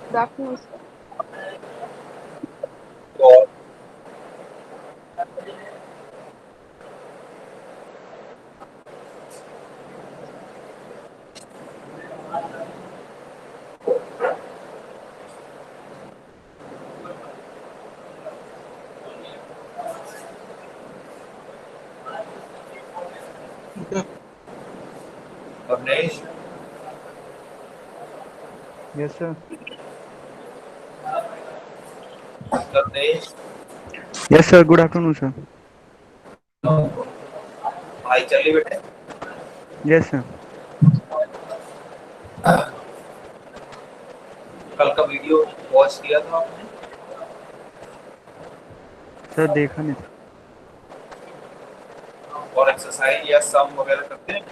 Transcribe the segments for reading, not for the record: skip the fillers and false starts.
Good afternoon sir. और Avnesh, yes sir. Avnesh yes sir, good afternoon sir. भाई चलिए बेटे। Yes sir. कल का वीडियो वॉच किया था आपने? सर देखा नहीं था। और एक्सरसाइज या सम वगैरह करते हैं,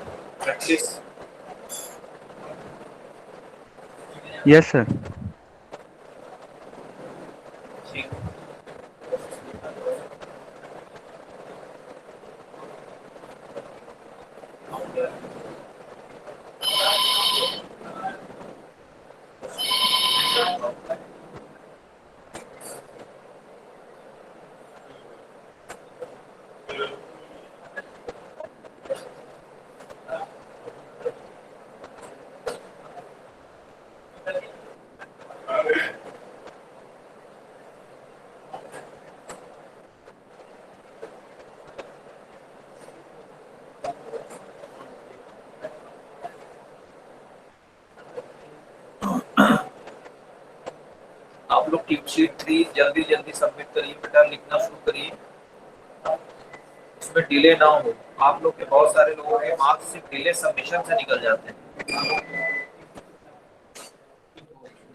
प्रैक्टिस? Yes sir. ठीक। आप लोग टिप शीट 3 जल्दी जल्दी सबमिट करिए बेटा, लिखना शुरू करिए, उसमें डिले ना हो। आप लोग के बहुत सारे लोगों के मार्क्स सिर्फ डिले सबमिशन से निकल जाते हैं।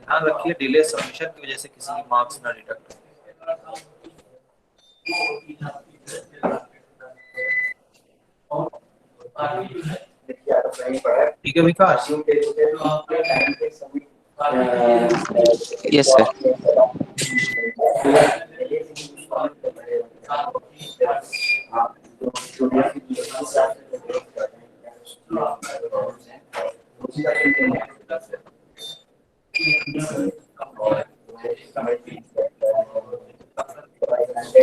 ध्यान रखिए, डिले सबमिशन की वजह से किसी के मार्क्स ना डिडक्ट हो। ठीक है Vikas? Yes sir.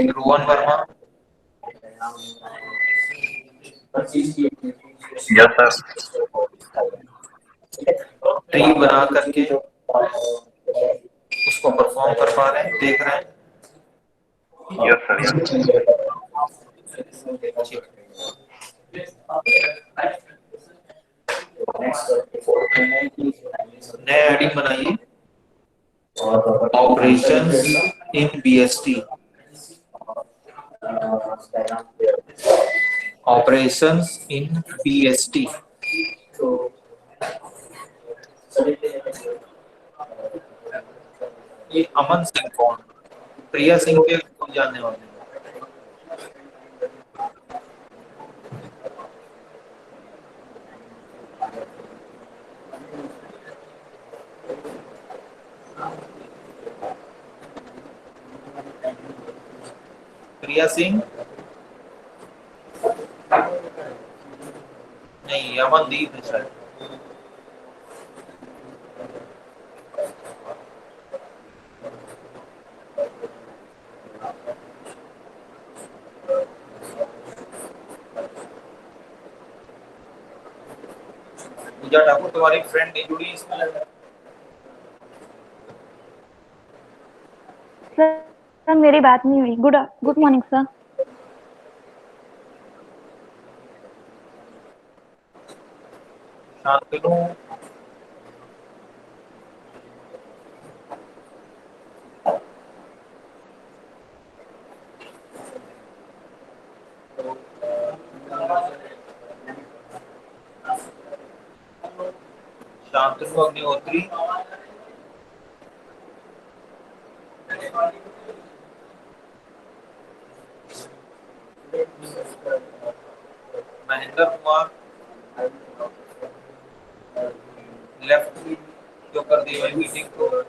Rohan Verma. Yes sir. Tree बना करके उसको परफॉर्म कर पा रहे हैं, देख रहे हैं? Yes sir. यस। नया हेडिंग बनाइए, operations in BST. Operations in BST. ये अमन सिंह कौन? प्रिया सिंह के कौन जानने वाले हैं? प्रिया सिंह नहीं, अमनदीप है शायद। पूजा ठाकुर तुम्हारी फ्रेंड नहीं जुड़ी इसमें? सर मेरी बात नहीं हुई। Good good morning sir. Shantanu, Shantanu Agnihotri, Mahendra Kumar, left जो कर दी हुई मीटिंग को।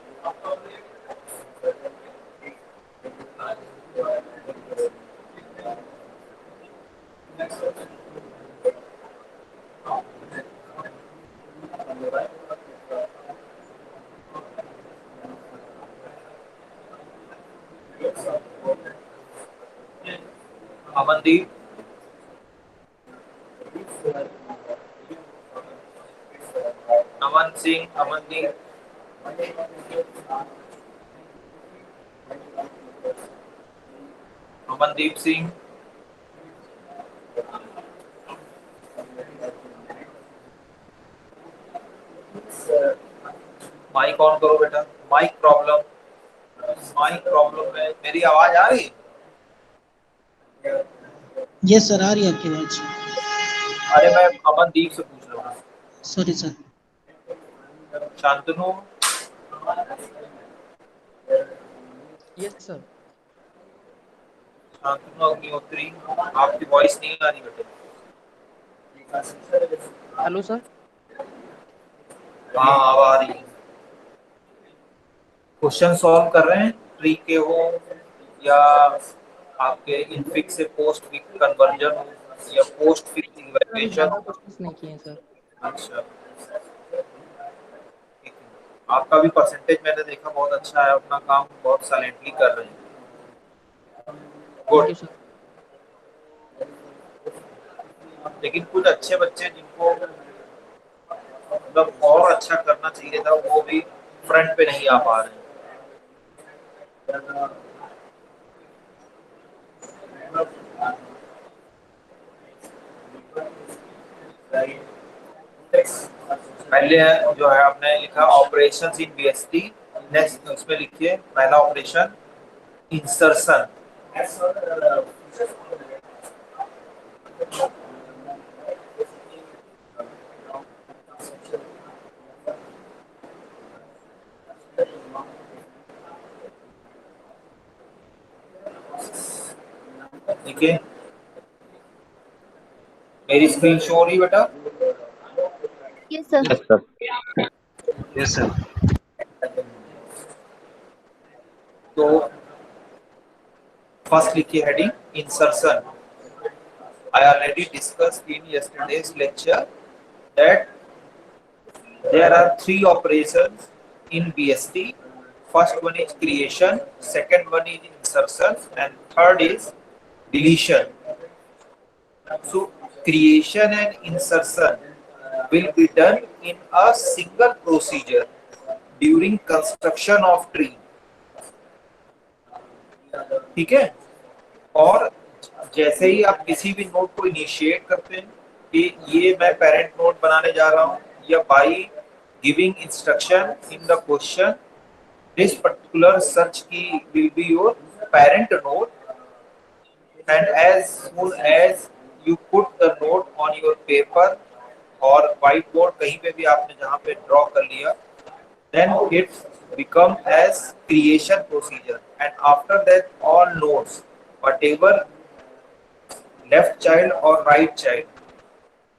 अमनदीप, अमन सिंह, अमनदीप, अमनदीप सिंह, माइक ऑन करो बेटा। माइक प्रॉब्लम, माइक प्रॉब्लम है। मेरी आवाज आ रही है? यस सर, आ रही है आपकी आवाज। अरे मैं अमनदीप से पूछ रहा हूँ। Sorry sir. Shantanu, yes sir. Shantanu Agnihotri, आपकी वॉइस नहीं आ रही बेटे। Hello sir. हाँ अब आ रही है। क्वेश्चन सॉल्व कर रहे हैं, ट्री के हो या आपके इनफिक्स से पोस्ट फिक्स कन्वर्जन हो या पोस्ट फिक्स सर अभी इवैल्यूएशन। ज़्यादा क्वेश्चंस नहीं किए हैं सर। अच्छा, आपका भी परसेंटेज मैंने देखा बहुत अच्छा है, अपना काम बहुत साइलेंटली कर रहे हैं। Thank good. You sir. लेकिन कुछ अच्छे बच्चे जिनको मतलब और अच्छा करना चाहिए था वो भी फ्रंट पे नहीं आ पा रहे हैं। पहले जो है आपने लिखा ऑपरेशंस इन बीएसटी, नेक्स्ट उसमें लिखिए पहला ऑपरेशन इंसर्शन। ठीक है, मेरी स्क्रीन शो हो रही बेटा? Yes, sir. Yes, sir. Yes sir. तो फर्स्ट लिखिए heading insertion. I already discussed in yesterday's lecture that there are three operations in BST. First one is creation, second one is insertion, and third is deletion. So creation and insertion will be done in a single procedure during construction of tree. ठीक है? और जैसे ही आप किसी भी node को initiate करते हैं कि ये मैं पेरेंट नोड बनाने जा रहा हूँ या by giving instruction in the question this particular search key will be your parent node, and as soon as you put the note on your paper or whiteboard कहीं पे भी आपने जहाँ पे ड्रॉ कर लिया, then it become as creation procedure, and after that all nodes whatever left child और right child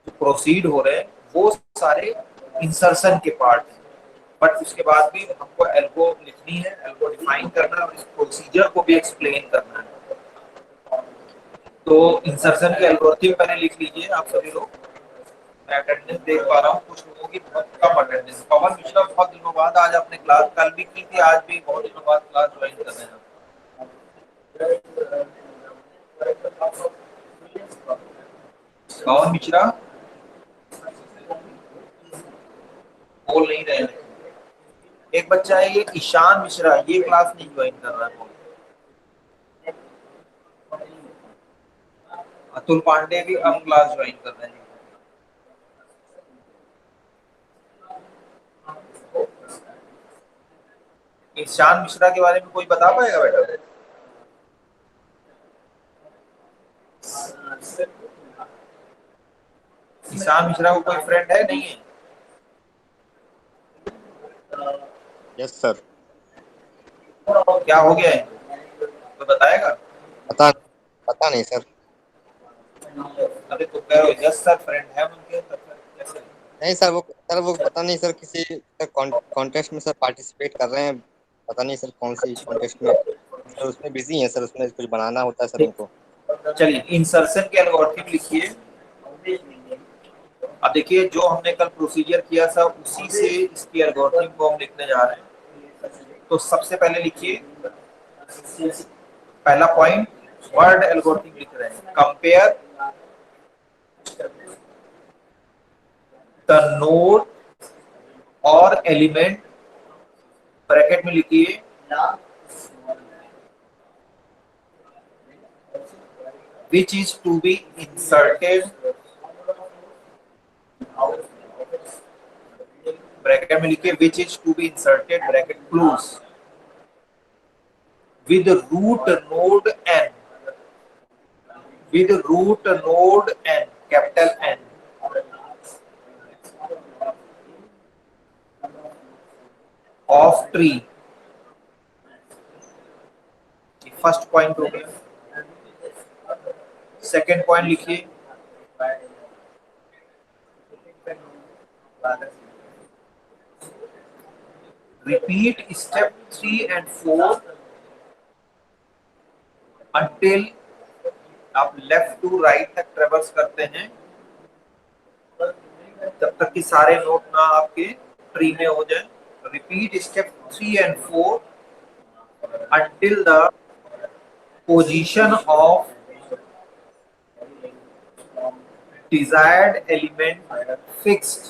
जो प्रोसीड हो रहे हैं वो सारे इंसर्शन के पार्ट हैं। बट उसके बाद भी हमको एल्गो लिखनी है, एल्गो डिफाइन करना है और इस प्रोसीजर को भी एक्सप्लेन करना है। तो इंसर्शन की एल्गोरिथम पहले लिख लीजिए आप सभी लोग। मैं अटेंडेंस देख पा रहा हूँ, कुछ लोगों की बहुत कम अटेंडेंस। पवन मिश्रा बहुत दिनों बाद आज आपने क्लास कल भी की थी, आज भी बहुत दिनों बाद क्लास ज्वाइन कर रहे हैं। पवन मिश्रा बोल नहीं रहे हैं। एक बच्चा है ये ईशान मिश्रा, ये क्लास नहीं ज्वाइन कर रहा है। अतुल पांडे भी कम क्लास ज्वाइन कर रहे हैं। ईशान मिश्रा के बारे में कोई बता पाएगा बेटा? ईशान मिश्रा को कोई फ्रेंड है नहीं है? Yes sir. क्या हो गया है तो बताएगा? पता नहीं सर। अरे तो कह रहे हो यस सर फ्रेंड है उनके, कैसे? नहीं सर, वो पता नहीं सर, किसी कॉन्टेस्ट में सर पार्टिसिपेट कर रहे हैं। पता नहीं सर कौन सी कॉन्टेस्ट में सर, उसमें बिजी हैं सर, उसमें कुछ बनाना होता है सर उनको। चलिए इंसर्शन के एल्गोरिथम लिखिए। अब देखिए जो हमने कल प्रोसीजर किया था उसी से इसकी एल्गोरिथम को हम लिखने जा रहे हैं। तो सबसे पहले लिखिए पहला पॉइंट वर्ड एल्गोरिथम लिख रहे हैं। कंपेयर द नोड और एलिमेंट, ब्रैकेट में लिखिए, which is to be inserted, bracket में लिखिए which is to be inserted, bracket close, with root node n, with root node n, capital N, of tree। First point हो गया। Second point लिखिए, repeat step 3 and 4 until आप left to right तक ट्रेवर्स करते हैं, तब तक कि सारे नोट ना आपके ट्री में हो जाए। Repeat step 3 and 4 until the position of desired element fixed,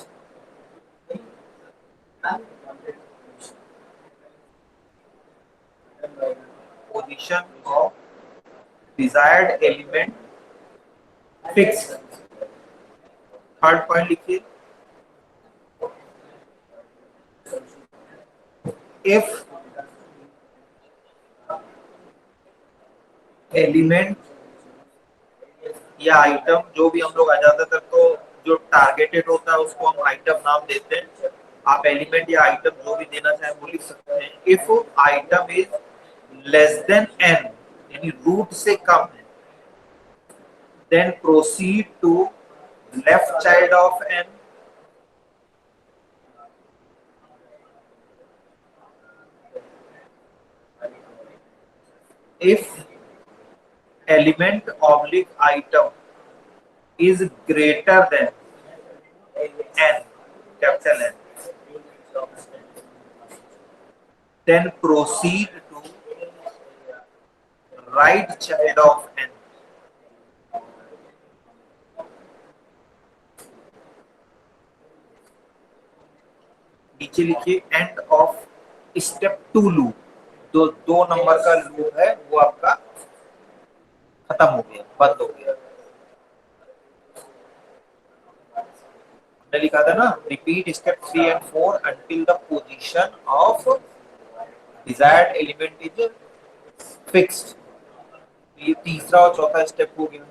position of desired element fixed। Third point लिखिए, if एलिमेंट या आइटम, जो भी हम लोग आ ज्यादातर तो जो टारगेटेड होता है उसको हम आइटम नाम देते हैं। आप एलिमेंट या आइटम जो भी देना चाहें वो लिख सकते हैं। If item is less than n, यानी रूट से कम है, then proceed to left child of n, if element oblique item is greater than n, capital N, then proceed to right child of n। नीचे लिखिए and of step 2 loop, जो 2 number का loop है वो आपका खत्म हो गया, बंद हो गया। मैंने लिखा था ना, repeat step 3 and 4 until the position of desired element is fixed। ये तीसरा और चौथा स्टेप हो गया।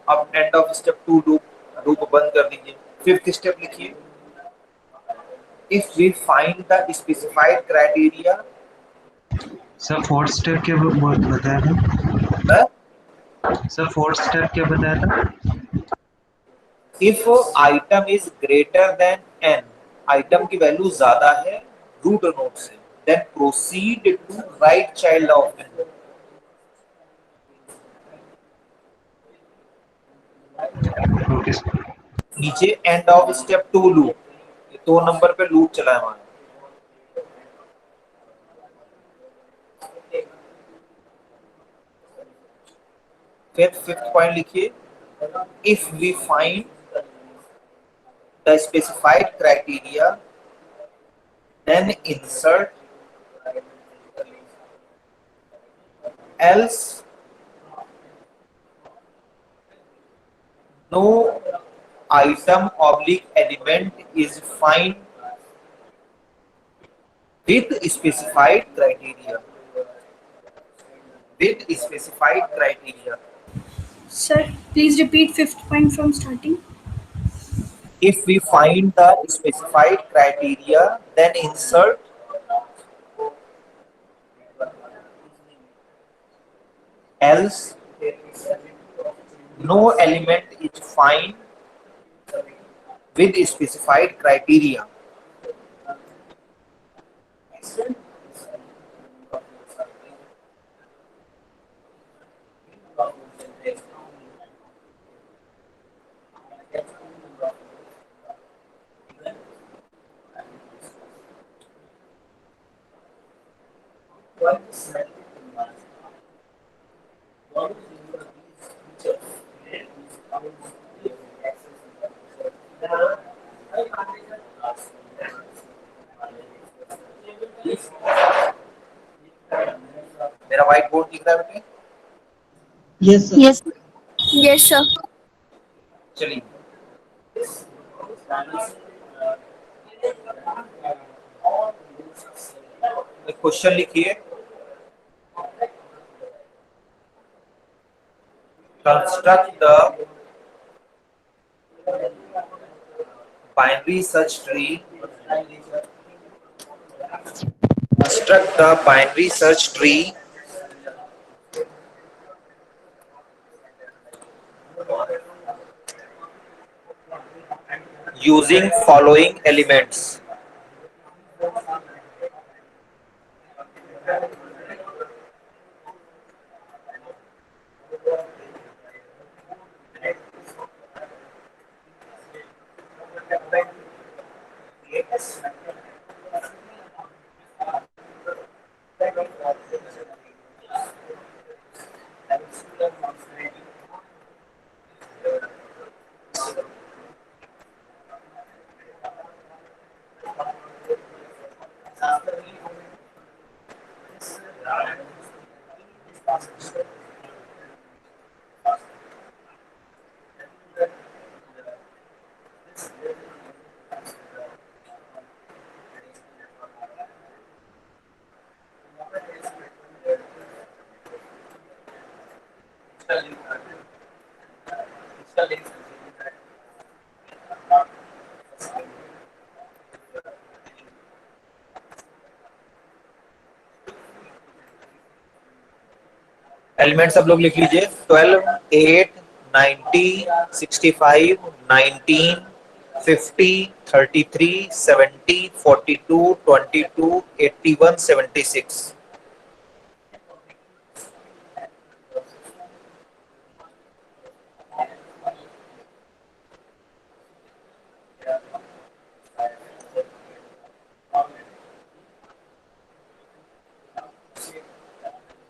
अब and of step 2 loop, loop बंद कर दीजिए। फिफ्थ स्टेप लिखिए, if we find the specified criteria, sir fourth step क्या बताया था? सर फोर्थ स्टेप क्या बताया था? if item is greater than n, item की वैल्यू ज्यादा है रूट नोड से, then proceed to right child of n। Okay sir. नीचे end of step 2 loop, 2 number पे लूप चला है हमारा। फिर फिफ्थ पॉइंट लिखिए, if we find the specified criteria then insert, else no item oblique element is find with specified criteria, with specified criteria। Sir, please repeat fifth point from starting. If we find the specified criteria, then insert else no element is find with specified criteria। मेरा white board दिख रहा है बेटे? Yes, sir. Yes. Yes, sir. चलिए, एक question लिखिए। Construct the binary search tree. Construct the binary search tree using following elements. Element सब लोग लिख लीजिए। 12, 8, 90, 65, 19, 50, 33, 70, 42, 22, 81, 76।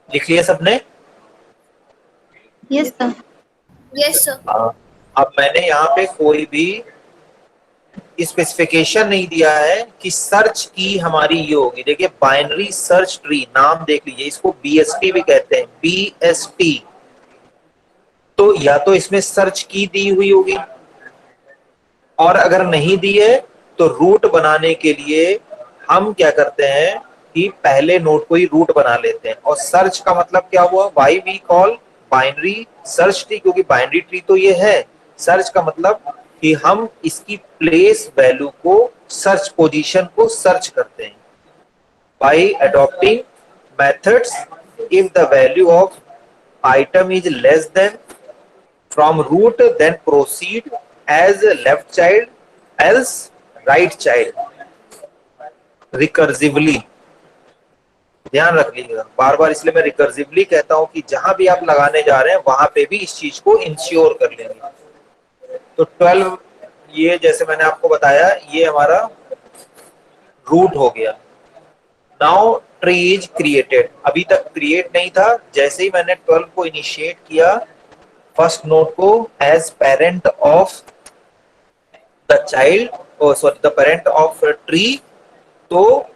लिख लिया सबने? Yes, sir. Yes, sir. अब मैंने यहाँ पे कोई भी स्पेसिफिकेशन नहीं दिया है कि सर्च की हमारी ये होगी। देखिए, बाइनरी सर्च ट्री नाम देख लीजिए, इसको बीएसटी भी कहते हैं, बीएसटी। तो या तो इसमें सर्च की दी हुई होगी, और अगर नहीं दी है तो रूट बनाने के लिए हम क्या करते हैं कि पहले नोड को ही रूट बना लेते हैं। और सर्च का मतलब क्या हुआ? Why we call binary search tree, क्योंकि बाइनरी ट्री तो ये है। सर्च का मतलब कि हम इसकी प्लेस वैल्यू को, सर्च पोजीशन को सर्च करते हैं by adopting methods. If the value of item is less than from root, then proceed as left child, else right child, recursively। ध्यान रख लीजिएगा, बार बार इसलिए मैं रिकर्सिवली कहता हूं कि जहां भी आप लगाने जा रहे हैं वहां पे भी इस चीज को इंश्योर कर लेंगे। तो 12, ये जैसे मैंने आपको बताया, ये हमारा रूट हो गया। Now tree is created. अभी तक क्रिएट नहीं था। जैसे ही मैंने 12 को इनिशिएट किया, फर्स्ट नोड को as parent of the child, sorry the parent of tree, तो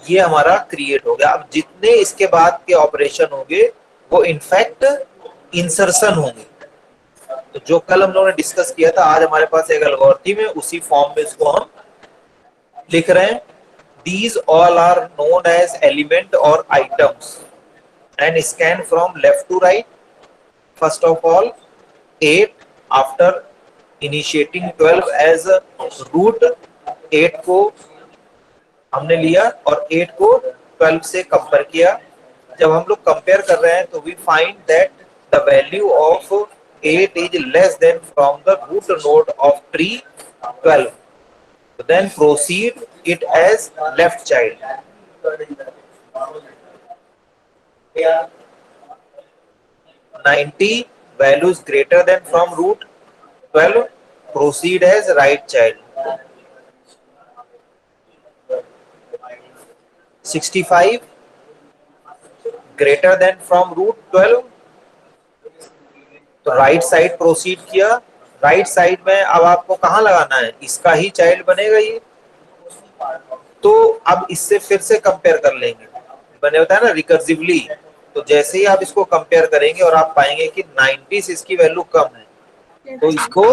ये हमारा क्रिएट हो गया। अब जितने इसके बाद के ऑपरेशन होंगे वो इनफैक्ट इंसर्शन होंगे। तो जो कल हम लोगों ने डिस्कस किया था, आज हमारे पास एक एल्गोरिथम है, उसी फॉर्म में इसको हम लिख रहे हैं। These all are known as element or items and scan from left to right. First of all, 8 after initiating 12 as root, 8 को हमने लिया और 8 को 12 से कंपेयर किया। जब हम लोग कंपेयर कर रहे हैं तो we find that the value of 8 is less than from the root node of tree 12. Then proceed it as left child. 90 value is greater than from root 12, proceed as right child. 65 greater than from root 12, तो right side proceed किया। Right side में अब आपको कहां लगाना है? इसका ही child बनेगा ये, तो अब इससे फिर से कंपेयर कर लेंगे, मैंने बताया ना रिकर्सिवली। तो जैसे ही आप इसको कंपेयर करेंगे और आप पाएंगे कि 90 से इसकी वैल्यू कम है, तो इसको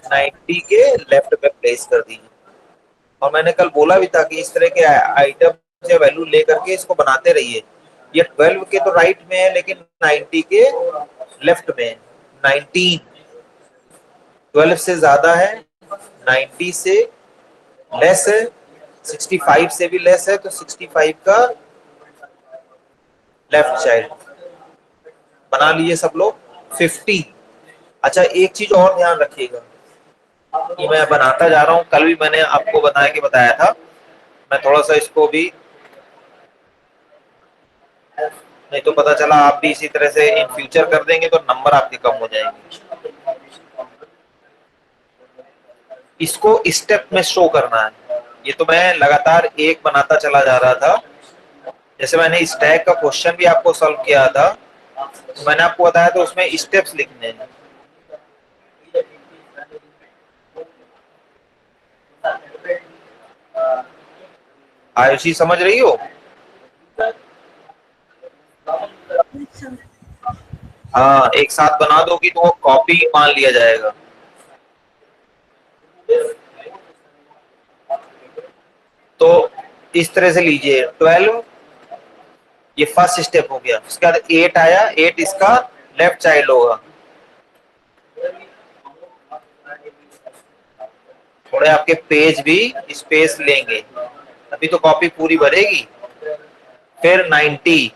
90 के लेफ्ट में प्लेस कर दीजिए। और मैंने कल बोला भी था कि इस तरह के आइटम या वैल्यू लेकर के इसको बनाते रहिए। ये 12 के तो राइट में है, लेकिन 90 के लेफ्ट में है। 19 12 से ज्यादा है, 90 से लेस है, 65 से भी लेस है, तो 65 का लेफ्ट चाइल्ड बना लिए सब लोग। 50। अच्छा, एक चीज और ध्यान रखिएगा कि मैं बनाता जा रहा हूं, कल भी मैंने आपको बताया था, मैं थोड़ा सा इसको भी, नहीं तो पता चला आप भी इसी तरह से इन फ्यूचर कर देंगे तो नंबर आपके कम हो जाएंगे। इसको स्टेप में शो करना है। ये तो मैं लगातार एक बनाता चला जा रहा था। जैसे मैंने स्टैक का क्वेश्चन भी आपको सॉल्व किया था, तो मैंने आपको बताया तो उसमें स्टेप्स लिखने हैं। आयुषी समझ रही हो? हाँ, एक साथ बना दोगी तो वो कॉपी मान लिया जाएगा। तो इस तरह से लीजिए, 12 ये फर्स्ट स्टेप हो गया। उसके बाद 8 आया, 8 इसका लेफ्ट चाइल्ड होगा। थोड़े आपके पेज भी स्पेस लेंगे, अभी तो कॉपी पूरी भरेगी। फिर 90।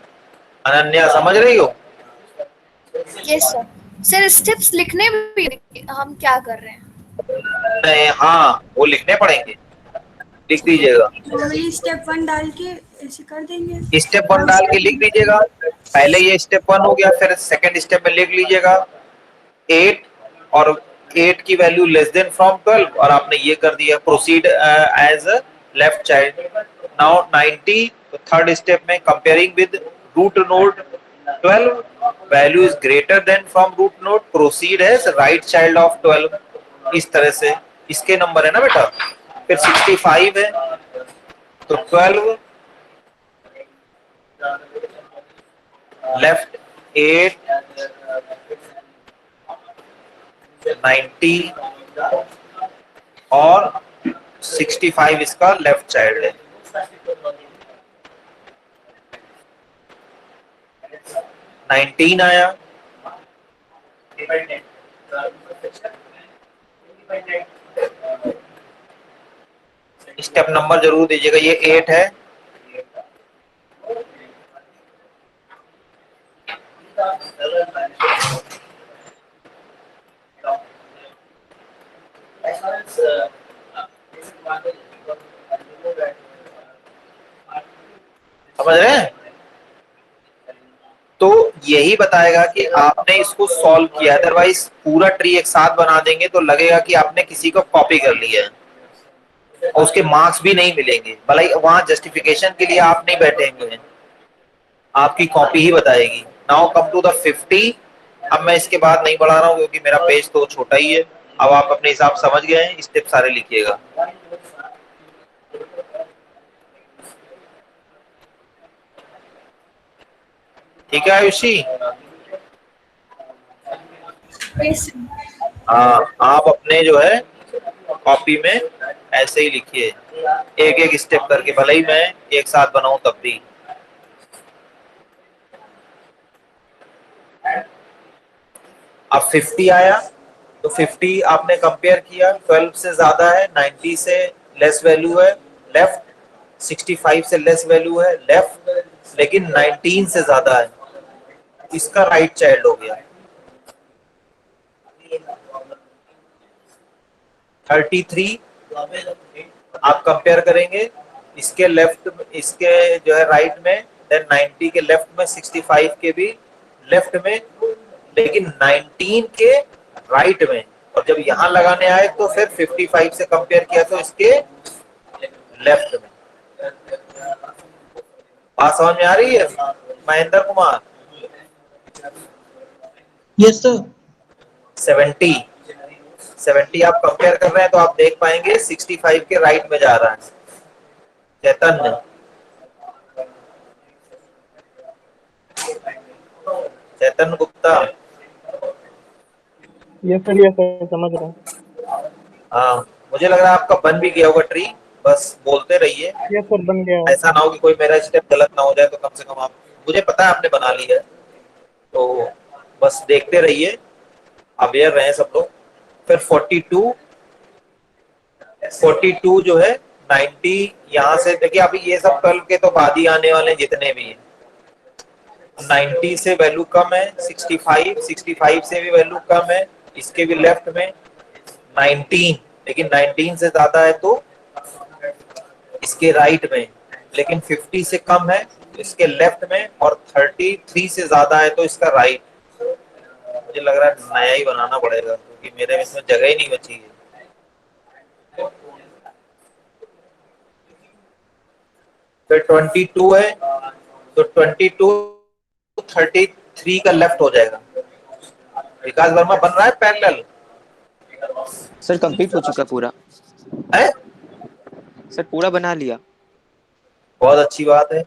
अनन्या समझ रही हो? Yes sir. सर स्टेप्स लिखने भी हम क्या कर रहे हैं? नहीं, हाँ वो लिखने पड़ेंगे, लिख दीजिएगा। नॉर्मली स्टेप 1 डाल के ऐसे कर देंगे। स्टेप 1 डाल के लिख दीजिएगा। पहले ये स्टेप 1 हो गया, फिर सेकंड स्टेप में लिख लीजिएगा 8 और 8 की वैल्यू लेस देन फ्रॉम 12, और आपने ये कर दिया proceed as left child. Now 90, तो थर्ड स्टेप में comparing with root node 12, value is greater than from root node, proceed as right child of 12। इस तरह से इसके नंबर है ना बेटा। फिर 65 है, तो 12 लेफ्ट 8 90 और 65 इसका लेफ्ट चाइल्ड है। 19 आया, स्टेप नंबर जरूर दीजिएगा। ये 8 है, समझ रहे हैं? तो यही बताएगा कि आपने इसको सॉल्व किया। अदरवाइज पूरा ट्री एक साथ बना देंगे तो लगेगा कि आपने किसी को कॉपी कर लिया है और उसके मार्क्स भी नहीं मिलेंगे। भले वहां जस्टिफिकेशन के लिए आप नहीं बैठे हुए हैं, आपकी कॉपी ही बताएगी। Now come to the 50। अब मैं इसके बाद नहीं बढ़ा रहा हूँ क्योंकि मेरा पेज तो छोटा ही है। अब आप अपने हिसाब समझ गए हैं, स्टेप सारे लिखिएगा। ठीक है आयुषी? यस। हाँ, आप अपने जो है कॉपी में ऐसे ही लिखिए, एक एक स्टेप करके, भले ही मैं एक साथ बनाऊं तब भी। अब 50 आया, तो 50 आपने कंपेयर किया, 12 से ज्यादा है, 90 से लेस वैल्यू है लेफ्ट, 65 से लेस वैल्यू है लेफ्ट, लेकिन 19 से ज्यादा है, इसका राइट चाइल्ड हो गया। 33 आप कंपेयर करेंगे, इसके लेफ्ट, इसके जो है राइट में, देन 90 के लेफ्ट में, 65 के भी लेफ्ट में, लेकिन 19 के राइट में। और जब यहां लगाने आए तो फिर 55 से कंपेयर किया तो इसके लेफ्ट में। बात समझ में आ रही है महेंद्र कुमार? Yes sir. 70 आप कंपेयर कर रहे हैं तो आप देख पाएंगे 65 के राइट में जा रहा है। चैतन्य, चैतन्य गुप्ता। यस सर समझ रहा हूँ। हाँ, मुझे लग रहा है आपका बन भी गया होगा ट्री, बस बोलते रहिए, यस सर बन गया है। ऐसा ना हो कि कोई मेरा स्टेप गलत ना हो जाए, तो कम से कम आप, मुझे पता है आपने बना लिया है, तो बस देखते रहिए, अवेयर रहे सब लोग। फिर 42 जो है 90, यहाँ से देखिए अभी ये सब कल के तो बाद ही आने वाले जितने भी हैं। 90 से वैल्यू कम है, 65 से भी वैल्यू कम है, इसके भी लेफ्ट में 19, लेकिन 19 से ज्यादा है तो इसके राइट में, लेकिन 50 से कम है तो इसके लेफ्ट में, और 33 से ज्यादा है तो इसका राइट। मुझे लग रहा है नया ही बनाना पड़ेगा, क्योंकि मेरे इसमें जगह ही नहीं बची है। फिर 22 है, तो 22 33 का लेफ्ट हो जाएगा। विकास वर्मा बन रहा है पैरेलल सर कंप्लीट हो चुका पूरा है, सर, पूरा बना लिया। बहुत अच्छी बात है।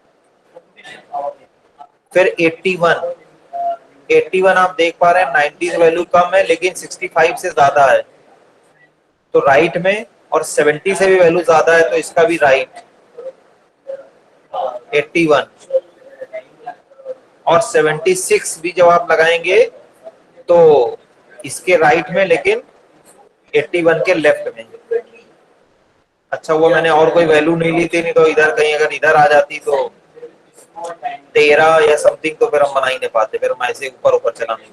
फिर 81 आप देख पा रहे हैं 90 वैल्यू कम है लेकिन 65 से ज्यादा है तो राइट में, और 70 से भी वैल्यू ज्यादा है तो इसका भी राइट। 81 और 76 भी जब आप लगाएंगे तो इसके राइट में, लेकिन 81 के लेफ्ट में। अच्छा हुआ मैंने और कोई वैल्यू नहीं ली थी, नहीं तो इधर कहीं अगर इधर आ जाती तो 13 या समथिंग, तो फिर हम बना ही नहीं पाते, फिर हम ऐसे ऊपर ऊपर चला नहीं।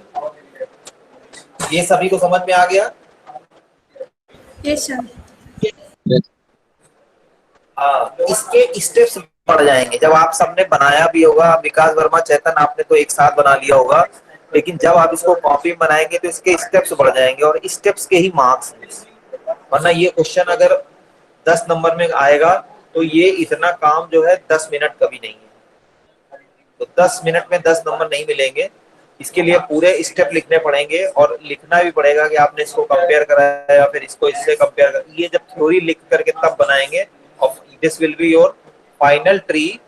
ये सभी को समझ में आ गया? Yes sir. हाँ, इसके स्टेप्स बढ़ जाएंगे जब आप सबने बनाया भी होगा। विकास वर्मा, चेतन, आपने तो एक साथ बना लिया होगा, लेकिन जब आप इसको कॉपी में बनाएंगे तो इसके स्टेप्स बढ़ जाएंगे, और स्टेप्स के ही मार्क्स हैं। वरना ये क्वेश्चन अगर 10 नंबर में आएगा तो ये इतना काम जो है 10 मिनट कभी नहीं है, तो 10 मिनट में 10 नंबर नहीं मिलेंगे। इसके लिए पूरे स्टेप लिखने पड़ेंगे, और लिखना भी पड़ेगा कि आपने इसको कंपेयर कराया या फिर इसको इससे कंपेयर कर। ये जब थ्योरी लिख करके तब बनाएंगे, और this will be your final tree,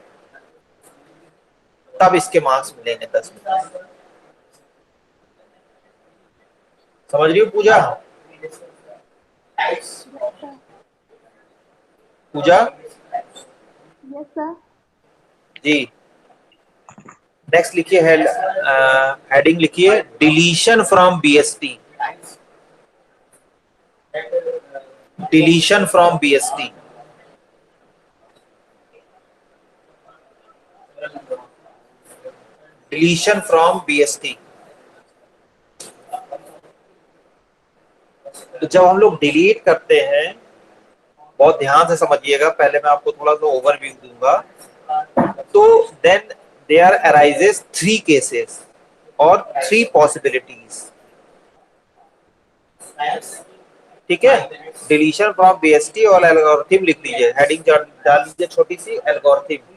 तब इसके मार्क्स मिलेंगे 10 मिनट। समझ रही हो पूजा? पूजा यस सर। जी, नेक्स्ट लिखिए, हेडिंग लिखिए deletion from BST. Deletion from BST. Deletion from BST. तो जब हम लोग डिलीट करते हैं, बहुत ध्यान से समझिएगा, पहले मैं आपको थोड़ा सा ओवरव्यू दूंगा। तो देन देयर अराइजेस 3 केसेस और 3 पॉसिबिलिटीज। ठीक है, डिलीशन फ्रॉम बीएसटी और एल्गोरिथम लिख लीजिए, हेडिंग डाल लीजिए छोटी सी, एल्गोरिथम।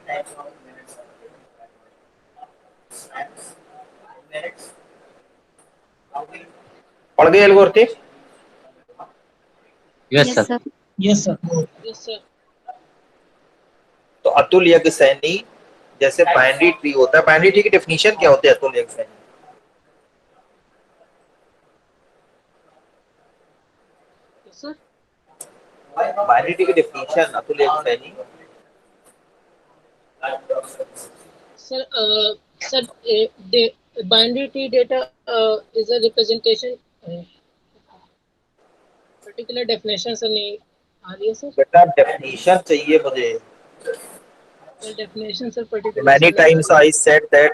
पढ़ गए algorithm? Yes sir. Yes sir. तो अतुल यज्ञ सैनी जैसे बाइनरी ट्री होता है, बाइनरी ट्री की डेफिनेशन क्या होती है अतुल यज्ञ सैनी? बाइनरी ट्री की डेफिनेशन अतुल यज्ञ Saini. Sir binary tree data is a representation particular definition sir नहीं आ रही है सर। बेटा डेफिनेशन चाहिए मुझे। definition sir particular Many times I said that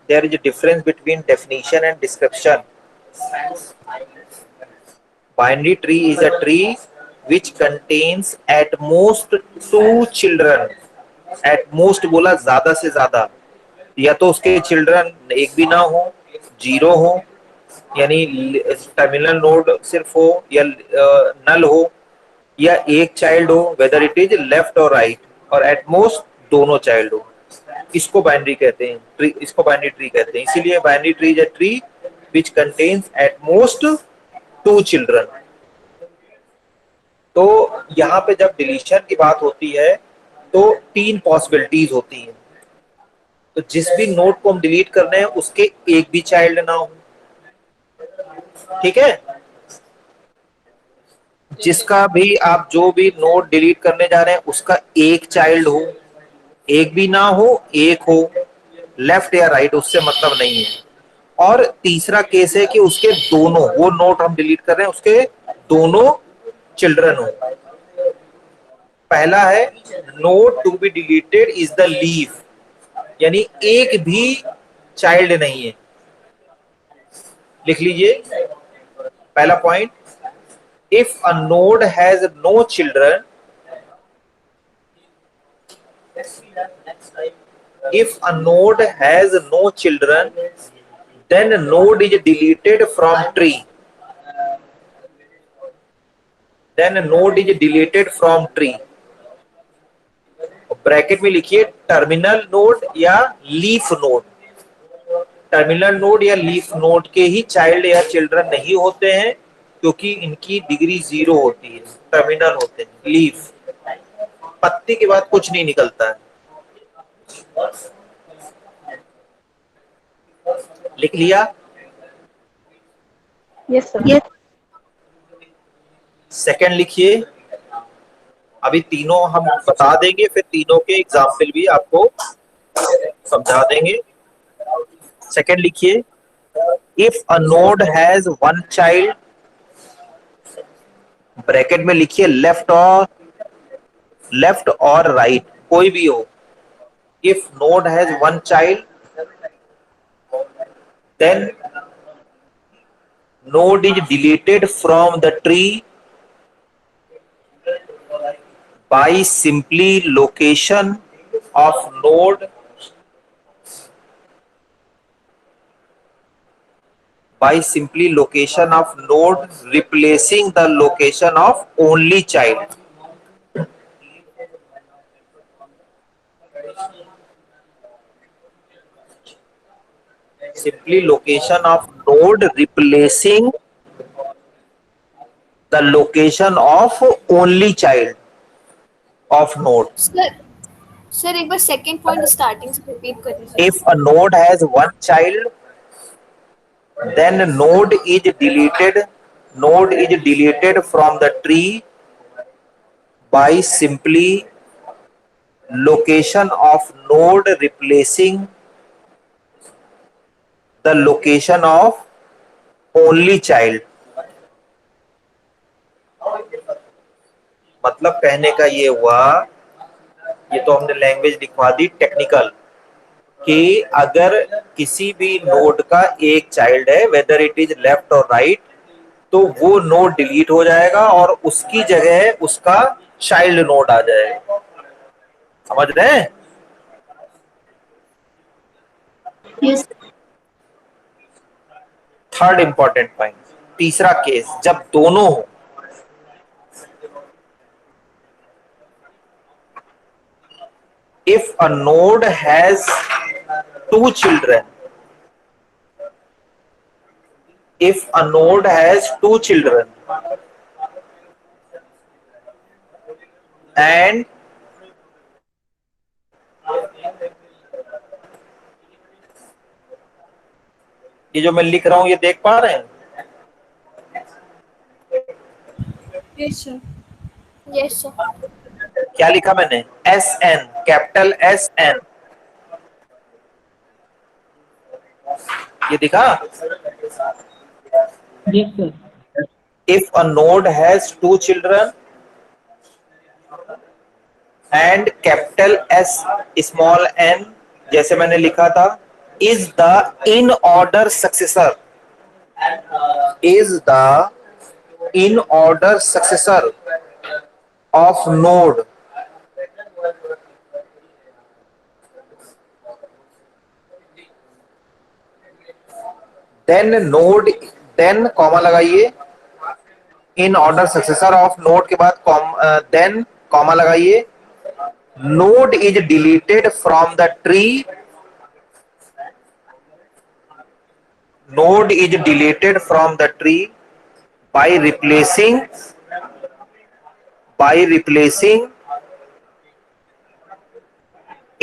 there is a difference between definition and description. Binary tree is a tree which contains at most 2 children. At most बोला ज्यादा से ज्यादा, या तो उसके चिल्ड्रन एक भी ना हो, 0 हो, यानी टर्मिनल नोड सिर्फ हो, या नल हो, या एक चाइल्ड हो, वेदर इट इज लेफ्ट और राइट, और एट मोस्ट दोनों चाइल्ड हो। इसको बाइनरी कहते हैं, ट्री, इसको बाइनरी ट्री कहते हैं। इसीलिए binary tree is a tree which contains at most 2 children. तो यहाँ पे जब डिलीशन की बात होती है तो 3 पॉसिबिलिटीज होती हैं। तो जिस भी नोड को हम डिलीट कर रहे हैं उसके एक भी चाइल्ड ना हो, ठीक है। जिसका भी आप जो भी नोड डिलीट करने जा रहे हैं उसका एक चाइल्ड हो, एक भी ना हो, एक हो, लेफ्ट या राइट उससे मतलब नहीं है। और तीसरा केस है कि उसके दोनों, वो नोड हम डिलीट कर रहे हैं उसके दोनों चिल्ड्रन हो। पहला है node to be deleted is the leaf, यानी एक भी चाइल्ड नहीं है। लिख लीजिए पहला point, if a node has no children, if a node has no children, then node is deleted from tree. Then node is deleted from tree. Bracket में लिखिए टर्मिनल नोड या लीफ नोड। टर्मिनल नोड या leaf node के ही child या children नहीं होते हैं क्योंकि इनकी डिग्री 0 होती है, टर्मिनल होते हैं। लीफ, पत्ती के बाद कुछ नहीं निकलता है। लिख लिया? Yes sir. सेकंड लिखिए, अभी तीनों हम बता देंगे, फिर तीनों के एग्जाम्पल भी आपको समझा देंगे। सेकंड लिखिए, if a node has one child, bracket में लिखिए लेफ्ट और राइट कोई भी हो। If node has one child then node is deleted from the tree by simply location of node replacing the location of only child. Simply location of node replacing the location of only child of node. Sir एक बार second point starting से repeat कर दीजिए। If a node has one child, then node is deleted from the tree by simply location of node replacing the location of only child. मतलब कहने का ये हुआ, ये तो हमने लैंग्वेज लिखवा दी टेक्निकल, कि अगर किसी भी नोड का एक चाइल्ड है, वेदर इट इज लेफ्ट और राइट, तो वो नोड डिलीट हो जाएगा और उसकी जगह उसका चाइल्ड नोड आ जाएगा। समझ रहे हैं? यस। थर्ड इंपॉर्टेंट पॉइंट, तीसरा केस, जब दोनों हो, if a node has two children, and ये जो मैं लिख रहा हूं ये देख पा रहे हैं? Yes sir. Yes sir. क्या लिखा मैंने? SN, कैपिटल SN, ये दिखा? Yes, sir. If a node has two children and capital S small n, जैसे मैंने लिखा था, is the in order successor, of node, then comma लगाइए, in order successor of node के बाद देन कॉमा लगाइए, node is deleted from the tree, by replacing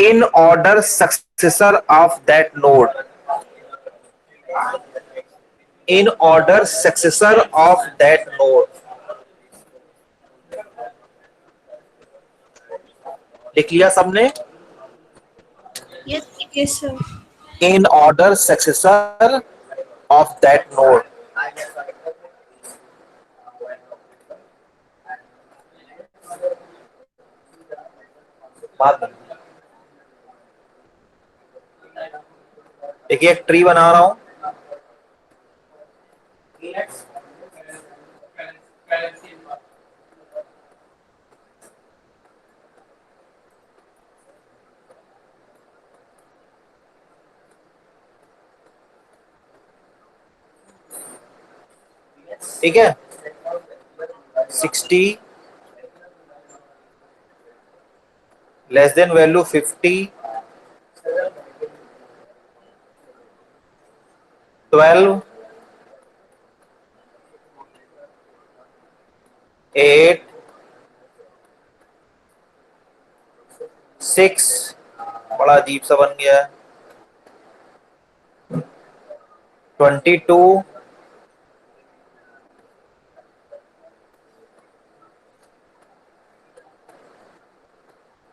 in order successor of that node, in order successor of that node. लिख लिया सबने? yes sir. In order successor of that node. देखिए एक tree बना रहा हूं, ठीक है? 60 लेस देन वैल्यू 50, 12, 8, 6, बड़ा अजीब सा बन गया है, 22,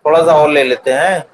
थोड़ा सा और ले लेते हैं,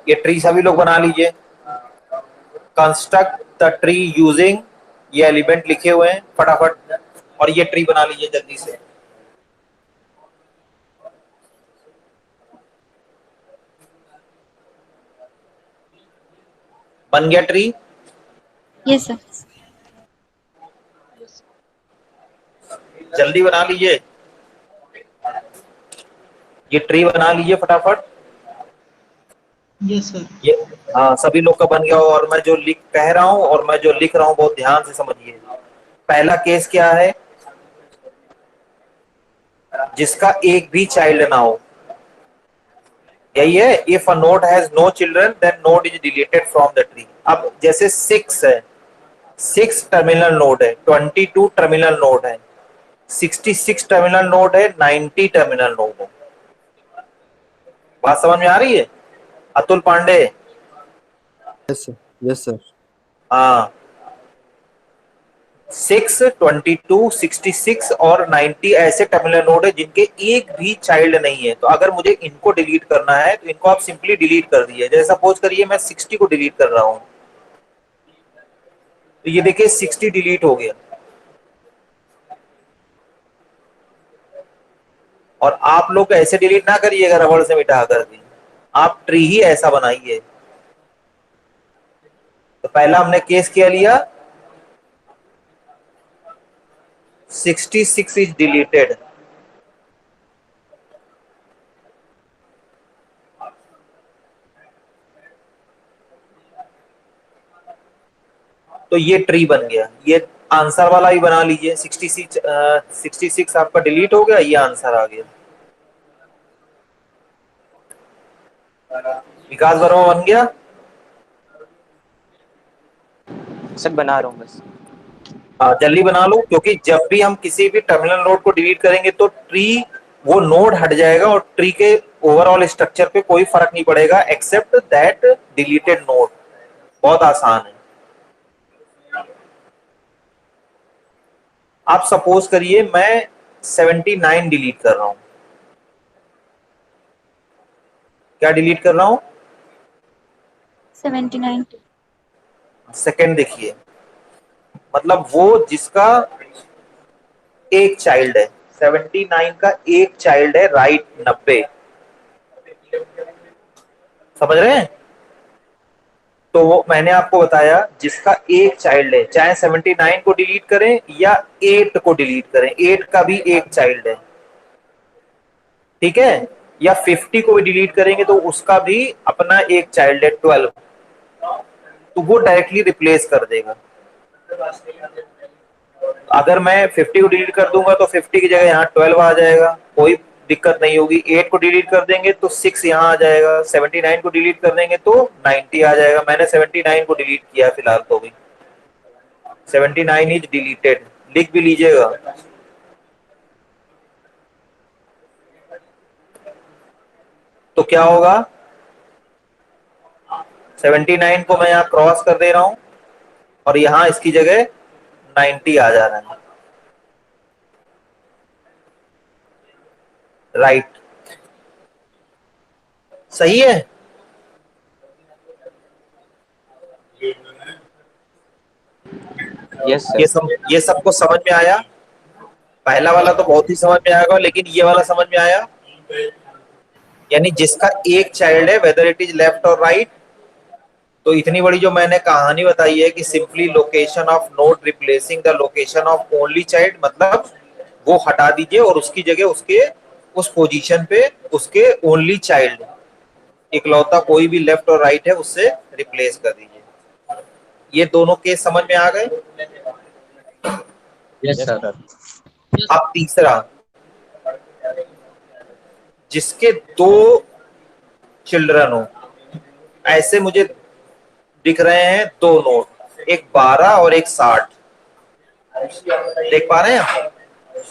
ये ट्री सभी लोग बना लीजिए। कंस्ट्रक्ट द ट्री यूजिंग, ये एलिमेंट लिखे हुए हैं फटाफट, और ये ट्री बना लीजिए जल्दी से। बन गया ट्री? Yes sir. जल्दी बना लीजिए, ये ट्री बना लीजिए फटाफट। Yes sir. ये हाँ सभी लोग का बन गया। और मैं जो कह रहा हूं और मैं जो लिख रहा हूं बहुत ध्यान से समझिए। पहला केस क्या है? जिसका एक भी चाइल्ड ना हो, यही है। If a node has no children then node is deleted from the tree. अब जैसे 6 है, 6 टर्मिनल नोड है, 22 टर्मिनल नोड है, 66 टर्मिनल नोड है, 90 टर्मिनल नोड है। बात समझ में आ रही है अतुल पांडे? Yes sir. हाँ, 6, 22, 66 और 90 ऐसे टर्मिनल नोड है जिनके एक भी चाइल्ड नहीं है। तो अगर मुझे इनको डिलीट करना है तो इनको आप सिंपली डिलीट कर दिए। जैसे सपोज करिए मैं 60 को डिलीट कर रहा हूं, तो ये देखिए 60 डिलीट हो गया। और आप लोग ऐसे डिलीट ना करिएगा रबड़ से मिटा कर दी, आप ट्री ही ऐसा बनाइए। तो पहला हमने केस क्या लिया? 66 इज डिलीटेड। तो ये ट्री बन गया। ये आंसर वाला भी बना लीजिए। 66 आपका डिलीट हो गया, ये आंसर आ गया। विकास वर्मा बन गया? सर बना रहा हूँ बस। हाँ जल्दी बना लो, क्योंकि जब भी हम किसी भी टर्मिनल नोड को डिलीट करेंगे तो ट्री, वो नोड हट जाएगा और ट्री के ओवरऑल स्ट्रक्चर पे कोई फर्क नहीं पड़ेगा एक्सेप्ट दैट डिलीटेड नोड। बहुत आसान है। आप सपोज करिए मैं 79 डिलीट कर रहा हूं। क्या डिलीट कर रहा हूं? 79। सेकंड देखिए, मतलब वो जिसका एक चाइल्ड है, 79 का एक चाइल्ड है, राइट 90। समझ रहे हैं? तो मैंने आपको बताया जिसका एक चाइल्ड है, चाहे 79 को डिलीट करें या 8 को डिलीट करें, 8 का भी एक चाइल्ड है, ठीक है, या 50 को भी डिलीट करेंगे तो उसका भी अपना एक चाइल्ड है 12, तो वो डायरेक्टली रिप्लेस कर देगा। अगर मैं 50 को डिलीट कर दूंगा तो 50 की जगह यहाँ 12 आ जाएगा, कोई दिक्कत नहीं होगी। 8 को डिलीट कर देंगे तो 6 यहाँ आ जाएगा, 79 को डिलीट कर देंगे तो 90 आ जाएगा। मैंने 79 को डिलीट किया फिलहाल, तो भी 79 इज डिलीटेड, लिख भी लीजिएगा। तो क्या होगा, 79 को मैं यहाँ क्रॉस कर दे रहा हूं और यहां इसकी जगह 90 आ जा रहा है, राइट, सही है। यस ये सर। ये सबको समझ में आया? पहला वाला तो बहुत ही समझ में आएगा, लेकिन ये वाला समझ में आया? यानी जिसका एक चाइल्ड है, वेदर इट इज लेफ्ट और राइट, तो इतनी बड़ी जो मैंने कहानी बताई है कि simply location of node replacing the location of only child, मतलब वो हटा दीजिए और उसकी जगह उसके उस पोजीशन पे उसके ओनली चाइल्ड, इकलौता कोई भी लेफ्ट और राइट है, उससे रिप्लेस कर दीजिए। ये दोनों केस समझ में आ गए? Yes sir. अब तीसरा, जिसके दो चिल्ड्रन हो, ऐसे मुझे दिख रहे हैं दो नोट, एक 12 और एक 60, देख पा रहे हैं आप?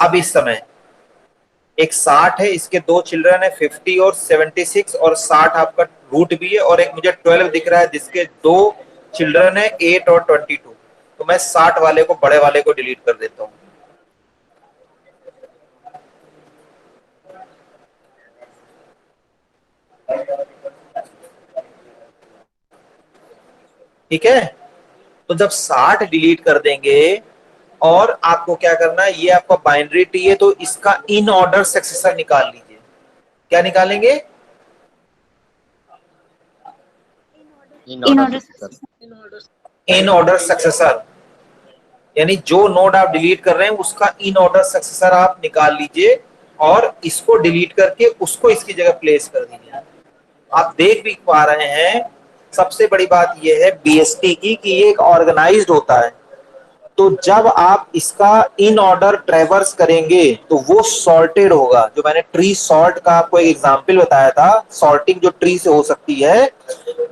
अब इस समय एक 60 है, इसके दो चिल्ड्रन है 50 और 76, और 60 आपका रूट भी है, और एक मुझे 12 दिख रहा है जिसके दो चिल्ड्रन है 8 और 22। तो मैं 60 वाले को, बड़े वाले को डिलीट कर देता हूं। ठीक है, तो जब 60 डिलीट कर देंगे और आपको क्या करना है, ये आपका बाइनरी ट्री है तो इसका इन ऑर्डर सक्सेसर निकाल लीजिए। क्या निकालेंगे? इन ऑर्डर सक्सेसर, यानी जो नोड आप डिलीट कर रहे हैं उसका इन ऑर्डर सक्सेसर आप निकाल लीजिए और इसको डिलीट करके उसको इसकी जगह प्लेस कर दीजिए। आप देख भी पा रहे हैं, सबसे बड़ी बात यह है बीएसटी की कि ये एक ऑर्गेनाइज्ड होता है, तो जब आप इसका इन ऑर्डर ट्रेवर्स करेंगे तो वो सॉर्टेड होगा। जो मैंने ट्री सॉर्ट का आपको एक एग्जांपल बताया था, सॉर्टिंग जो ट्री से हो सकती है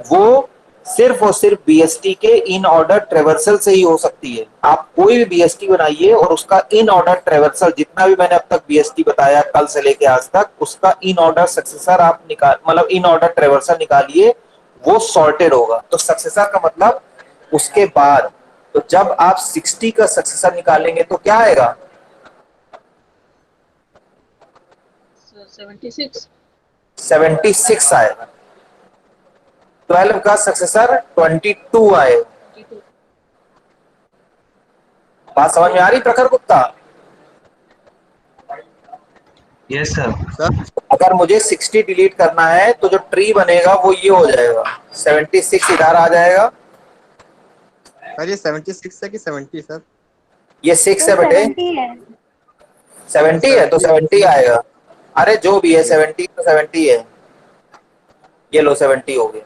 वो सिर्फ और सिर्फ बीएसटी के इन ऑर्डर ट्रेवर्सल से ही हो सकती है। आप कोई भी बीएसटी बनाइए और उसका इन ऑर्डर ट्रेवर्सल, जितना भी मैंने अब तक बीएसटी बताया कल से लेके आज तक, उसका इन ऑर्डर सक्सेसर आप निकाल, मतलब इन ऑर्डर ट्रेवर्सल निकालिए, वो सॉर्टेड होगा। तो सक्सेसर का मतलब उसके बाद, तो जब आप 60 का सक्सेसर निकालेंगे तो क्या आएगा? 76 आएगा। 12 का सक्सेसर 22 आएगा। बात समझ में आ रही प्रखर गुप्ता? Yes sir. अगर मुझे 60 डिलीट करना है तो जो ट्री बनेगा वो ये हो जाएगा, 76 इधर आ जाएगा। सर ये 76 है कि 70 सर? ये 6 है बेटे, 70 है तो 70 आएगा। अरे जो भी है 70 तो 70 है। ये लो 70 हो गया।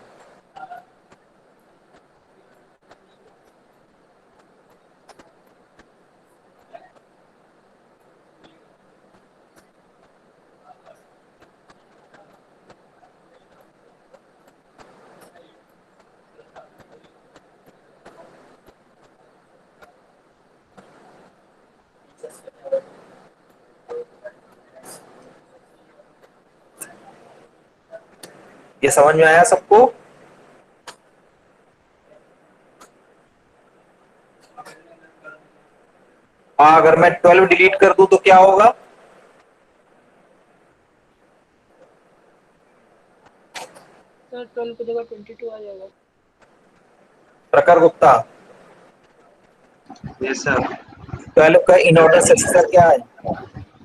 ये समझ में आया सबको? अगर मैं 12 डिलीट कर दूं तो क्या होगा? सर 12 की जगह 22 आ जाएगा। प्रखर गुप्ता, यस सर। 12 का इन ऑर्डर सक्सेसर क्या है?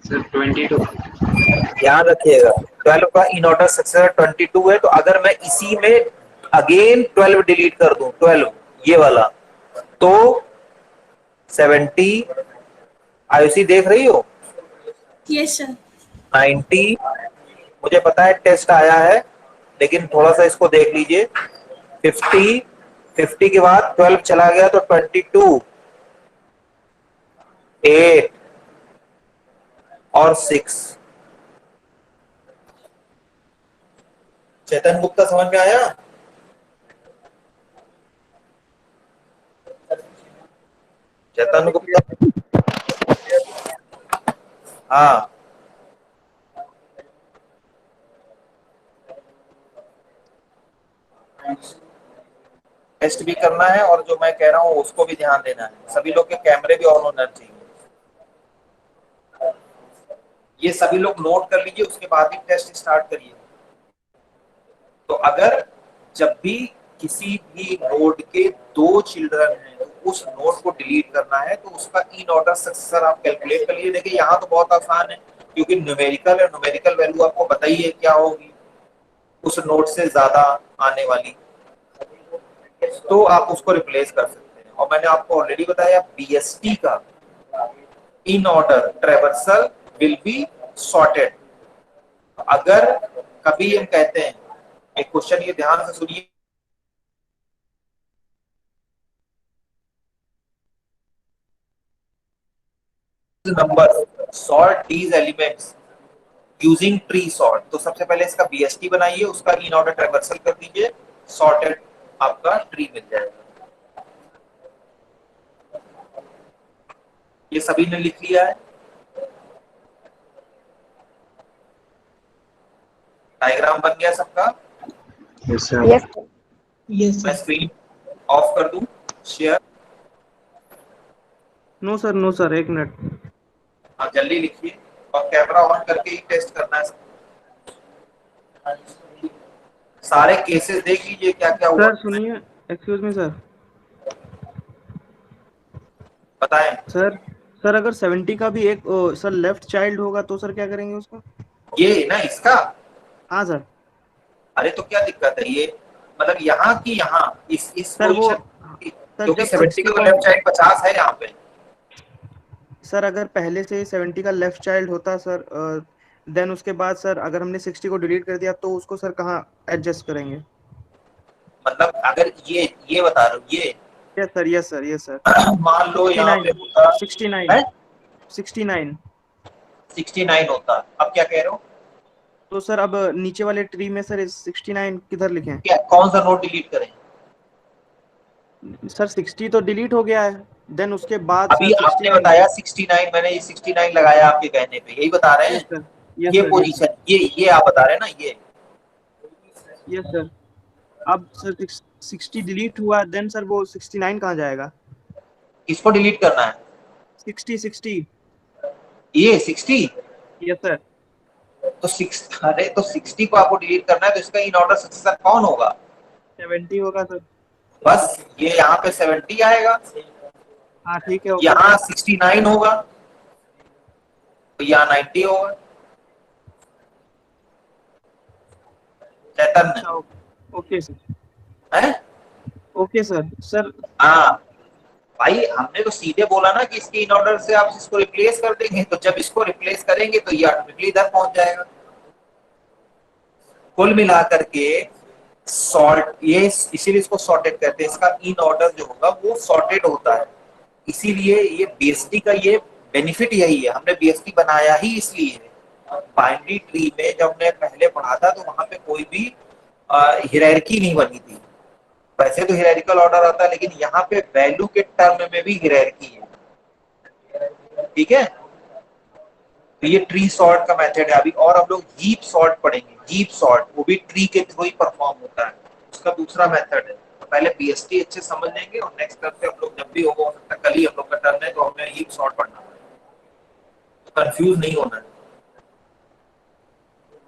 सर 22। ध्यान रखिएगा, 12 का इन ऑर्डर सक्सेसर 22 है। तो अगर मैं इसी में अगेन 12 डिलीट कर दूं, 12 ये वाला, तो 70, आयुषी देख रही हो? Yes sir. 90, मुझे पता है टेस्ट आया है, लेकिन थोड़ा सा इसको देख लीजिए। 50, 50 के बाद 12 चला गया तो 22, 8 और 6। चेतन गुप्ता समझ में आया? चेतन गुप्ता, हाँ टेस्ट भी करना है, और जो मैं कह रहा हूँ उसको भी ध्यान देना है। सभी लोग के कैमरे भी ऑन होना चाहिए। ये सभी लोग नोट कर लीजिए, उसके बाद ही टेस्ट स्टार्ट करिए। तो अगर जब भी किसी भी नोड के 2 चिल्ड्रन हैं तो उस नोड को डिलीट करना है, तो उसका इन ऑर्डर सक्सेसर आप कैलकुलेट कर लीजिए। देखिए यहाँ तो बहुत आसान है, क्योंकि न्यूमेरिकल है, न्यूमेरिकल वैल्यू आपको बताइए क्या होगी उस नोड से ज्यादा आने वाली, तो आप उसको रिप्लेस कर सकते हैं। और मैंने आपको ऑलरेडी बताया बीएसटी का in order traversal will be sorted. अगर कभी हम कहते हैं, एक क्वेश्चन ये ध्यान से सुनिए, number sort these elements using tree sort. तो सबसे पहले इसका बीएसटी बनाइए, उसका इन ऑर्डर ट्रेवर्सल कर दीजिए, सॉर्टेड आपका ट्री मिल जाएगा। ये सभी ने लिख लिया है? डायग्राम बन गया सबका? Yes sir. Yes sir. Yes मैं sir. स्क्रीन ऑफ कर दूं, शेयर? नो सर, एक मिनट। आप जल्दी लिखिए, और कैमरा ऑन करके ही टेस्ट करना है। सारे केसेस देख लीजिए क्या क्या हुआ। सर सुनिए, एक्सक्यूज मी सर। बताएं। सर अगर 70 का भी एक सर लेफ्ट चाइल्ड होगा तो सर क्या करेंगे उसका? ये ना इसका, हाँ सर। अरे तो क्या दिक्कत है? ये मतलब यहाँ की यहाँ इस सर वो पोजीशन, सर क्योंकि जब 70 का 60 लेफ्ट साइड 50 है यहाँ पे। सर अगर पहले से 70 का लेफ्ट चाइल्ड होता सर, देन उसके बाद सर अगर हमने 60 को डिलीट कर दिया तो उसको सर कहाँ एडजस्ट करेंगे? मतलब अगर ये बता रहा हूँ, ये यस सर। मान लो यहाँ पे 69 होता 69 है 69। 69 होता, अब क्या कह रहे हो? तो सर अब नीचे वाले ट्री में सर 69 किधर लिखें? क्या कौन सा नोट डिलीट करें? सर 60 तो डिलीट हो गया है, देन उसके बाद अभी सर आपने 69। बताया 69, मैंने ये 69 लगाया आपके कहने पे, यही बता रहे हैं? यस ये सर। पोजीशन, ये आप बता रहे हैं ना? ये यस सर। अब सर 60 डिलीट हुआ, देन सर वो 69 कहाँ जाएगा? किसको डिलीट करना है? 60। ये 60? Yes sir. तो 60 को आपको डिलीट करना है, तो इसका इन ऑर्डर सक्सेसर कौन होगा? 70 होगा सर। बस ये यहाँ पे 70 आएगा, हाँ ठीक है। यहाँ 69 होगा, तो यहाँ 90 होगा। चैतन्य ओके सर। है? Okay sir. हाँ भाई, हमने तो सीधे बोला ना कि इसके इन ऑर्डर से आप इसको रिप्लेस कर देंगे, तो जब इसको रिप्लेस करेंगे तो ये ऑटोमेटिकली इधर पहुंच जाएगा। कुल मिलाकर के सॉर्ट, ये इसीलिए इसको सॉर्टेड कहते हैं। इसका इन ऑर्डर जो होगा वो सॉर्टेड होता है, इसीलिए ये बीएसटी का ये बेनिफिट यही है। हमने बीएसटी बनाया ही इसलिए है। बाइनरी ट्री में जब हमने पहले पढ़ा था तो वहां पे कोई भी हिरार्की नहीं बनी थी। वैसे तो हिरार्किकल ऑर्डर आता है, लेकिन यहाँ पे वैल्यू के टर्म में भी हिरार्की है। ठीक है, तो ये ट्री सॉर्ट का मेथड है। अभी और हम लोग हीप सॉर्ट पढ़ेंगे। हीप सॉर्ट वो भी ट्री के थ्रू ही परफॉर्म होता है, उसका दूसरा मेथड है। तो पहले बीएसटी अच्छे समझ लेंगे, और नेक्स्ट करते हम लोग जब भी होगा, हो सकता है कल ही हम लोग का टर्न है, तो हमें हीप सॉर्ट पढ़ना है, तो कंफ्यूज नहीं होना है।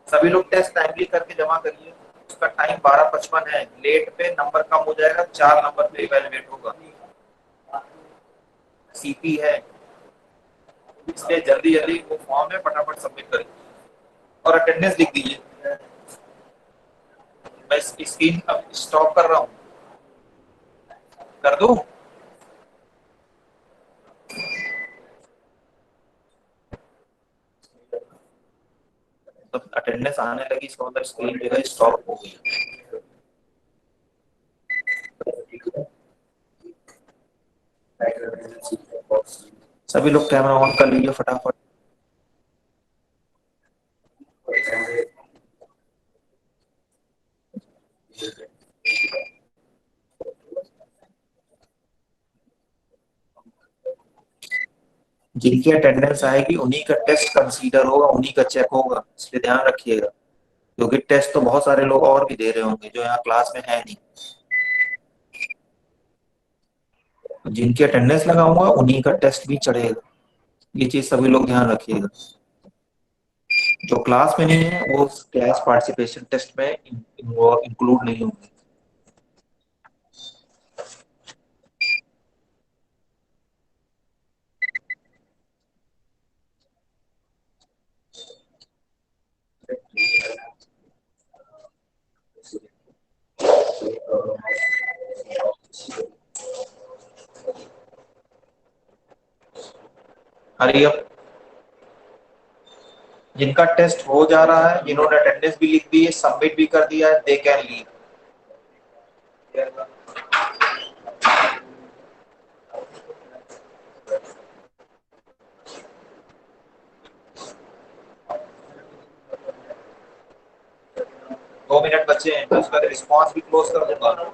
सभी लोग टेस्ट टाइमली करके जमा करिए। उसका टाइम 12:55 है। लेट पे नंबर कम हो जाएगा, 4 नंबर पे इवैल्यूएट होगा। सीपी है, इसलिए जल्दी वो फॉर्म है, फटाफट सबमिट करिए और अटेंडेंस लिख दीजिए। मैं स्क्रीन अब स्टॉप कर रहा हूँ, कर दूं? तब अटेंडेंस आने लगी, इसका मतलब स्क्रीन जो है स्टॉप हो गई। सभी लोग कैमरा ऑन कर लीजिए फटाफट। जिनकी अटेंडेंस आएगी उन्हीं का टेस्ट कंसीडर होगा, उन्हीं का चेक होगा, इसलिए ध्यान रखिएगा, क्योंकि टेस्ट तो बहुत सारे लोग और भी दे रहे होंगे जो यहाँ क्लास में है नहीं। जिनकी अटेंडेंस लगाऊंगा उन्हीं का टेस्ट भी चढ़ेगा, ये चीज सभी लोग ध्यान रखिएगा। जो क्लास में नहीं है वो क्लास पार्टिसिपेशन टेस्ट में इंक्लूड नहीं होंगे। हरी अप, जिनका टेस्ट हो जा रहा है, जिन्होंने अटेंडेंस भी लिख दी है, सबमिट भी कर दिया है, दे कैन लीव। दो मिनट बचे हैं, मैं उसका रिस्पॉन्स भी क्लोज कर दूंगा।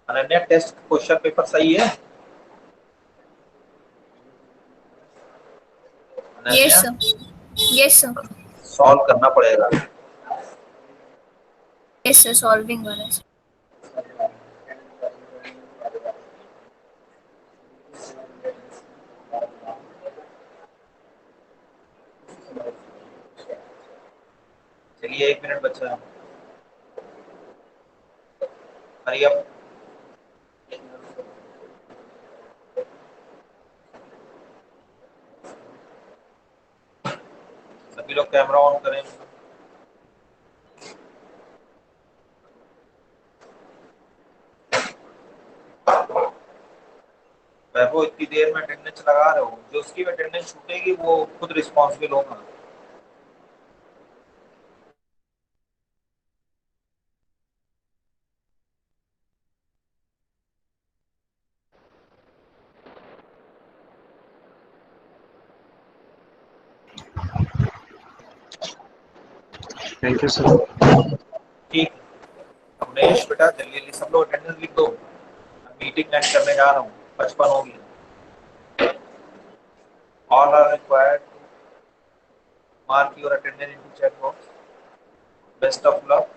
अनन्या, टेस्ट क्वेश्चन पेपर सही है? Yes sir, yes sir, solve करना पड़ेगा। यस सर, सॉल्विंग वाला है। चलिए 1 मिनट बचा है, हरी अप। सभी लोग कैमरा ऑन करें। वैभव, इतनी देर में अटेंडेंस लगा रहे हो, जो उसकी अटेंडेंस छूटेगी वो खुद रिस्पॉन्सिबल होगा। Thank you sir. ठीक, अब महेश बेटा जल्दी जल्दी सब लोग अटेंडेंस लिख दो, मीटिंग एंड करने जा रहा हूँ, 55 हो गई। All are required to mark your attendance into chat box. Best of luck.